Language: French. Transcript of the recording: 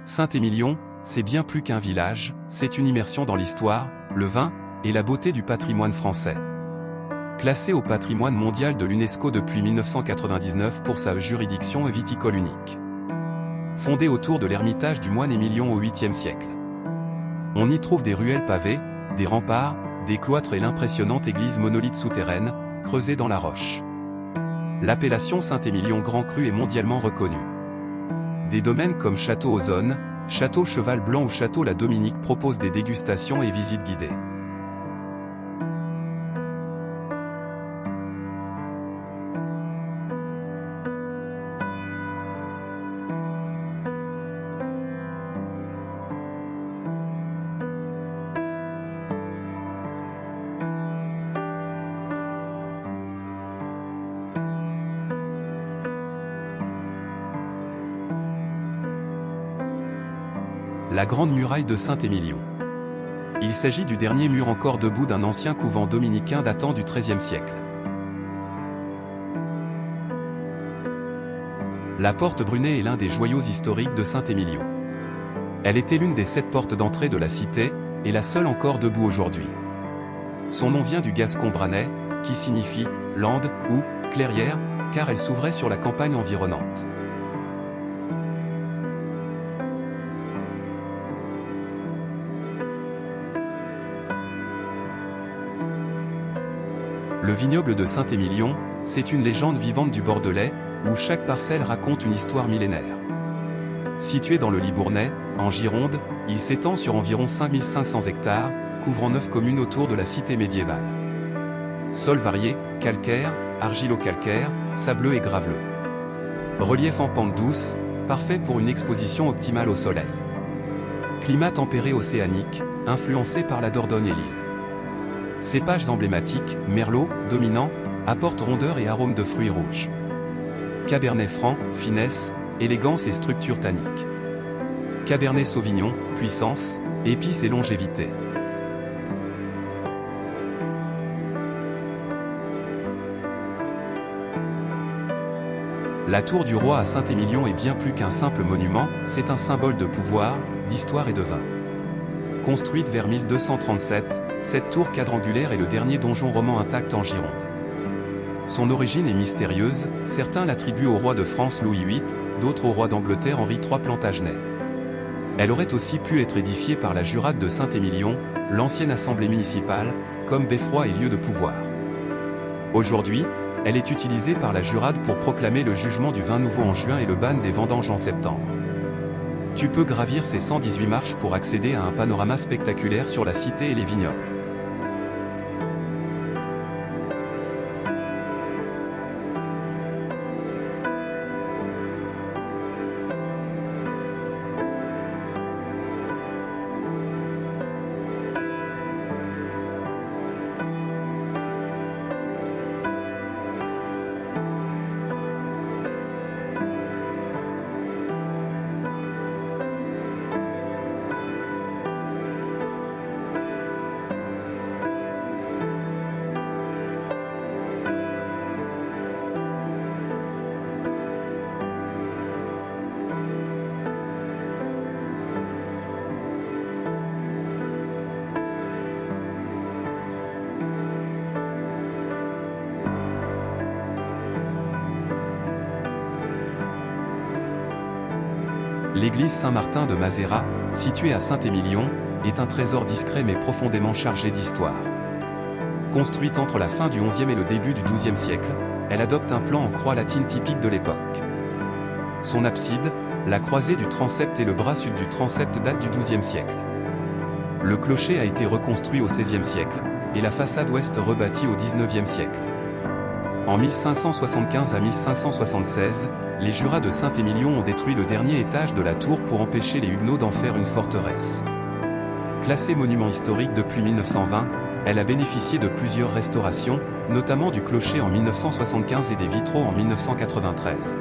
Saint-Émilion, c'est bien plus qu'un village, c'est une immersion dans l'histoire, le vin, et la beauté du patrimoine français. Classé au patrimoine mondial de l'UNESCO depuis 1999 pour sa juridiction viticole unique. Fondé autour de l'ermitage du moine Émilion au 8e siècle. On y trouve des ruelles pavées, des remparts, des cloîtres et l'impressionnante église monolithe souterraine, creusée dans la roche. L'appellation Saint-Émilion Grand Cru est mondialement reconnue. Des domaines comme Château Ozone, Château Cheval Blanc ou Château La Dominique proposent des dégustations et visites guidées. La Grande Muraille de Saint-Émilion. Il s'agit du dernier mur encore debout d'un ancien couvent dominicain datant du XIIIe siècle. La porte Brunet est l'un des joyaux historiques de Saint-Émilion. Elle était l'une des 7 portes d'entrée de la cité, et la seule encore debout aujourd'hui. Son nom vient du gascon branais, qui signifie « lande » ou « clairière », car elle s'ouvrait sur la campagne environnante. Le vignoble de Saint-Émilion, c'est une légende vivante du Bordelais, où chaque parcelle raconte une histoire millénaire. Situé dans le Libournais, en Gironde, il s'étend sur environ 5500 hectares, couvrant 9 communes autour de la cité médiévale. Sol varié, calcaire, argilo-calcaire, sableux et graveleux. Relief en pente douce, parfait pour une exposition optimale au soleil. Climat tempéré océanique, influencé par la Dordogne et l'île. Cépages emblématiques, Merlot, dominant, apportent rondeur et arôme de fruits rouges. Cabernet Franc, finesse, élégance et structure tannique. Cabernet Sauvignon, puissance, épices et longévité. La tour du roi à Saint-Émilion est bien plus qu'un simple monument, c'est un symbole de pouvoir, d'histoire et de vin. Construite vers 1237, cette tour quadrangulaire est le dernier donjon roman intact en Gironde. Son origine est mystérieuse, certains l'attribuent au roi de France Louis VIII, d'autres au roi d'Angleterre Henri III Plantagenet. Elle aurait aussi pu être édifiée par la Jurade de Saint-Émilion, l'ancienne assemblée municipale, comme beffroi et lieu de pouvoir. Aujourd'hui, elle est utilisée par la Jurade pour proclamer le jugement du vin nouveau en juin et le ban des vendanges en septembre. Tu peux gravir ces 118 marches pour accéder à un panorama spectaculaire sur la cité et les vignobles. L'église Saint-Martin de Mazera, située à Saint-Émilion, est un trésor discret mais profondément chargé d'histoire. Construite entre la fin du XIe et le début du XIIe siècle, elle adopte un plan en croix latine typique de l'époque. Son abside, la croisée du transept et le bras sud du transept datent du XIIe siècle. Le clocher a été reconstruit au XVIe siècle, et la façade ouest rebâtie au XIXe siècle. En 1575 à 1576, les jurats de Saint-Émilion ont détruit le dernier étage de la tour pour empêcher les Huguenots d'en faire une forteresse. Classée monument historique depuis 1920, elle a bénéficié de plusieurs restaurations, notamment du clocher en 1975 et des vitraux en 1993.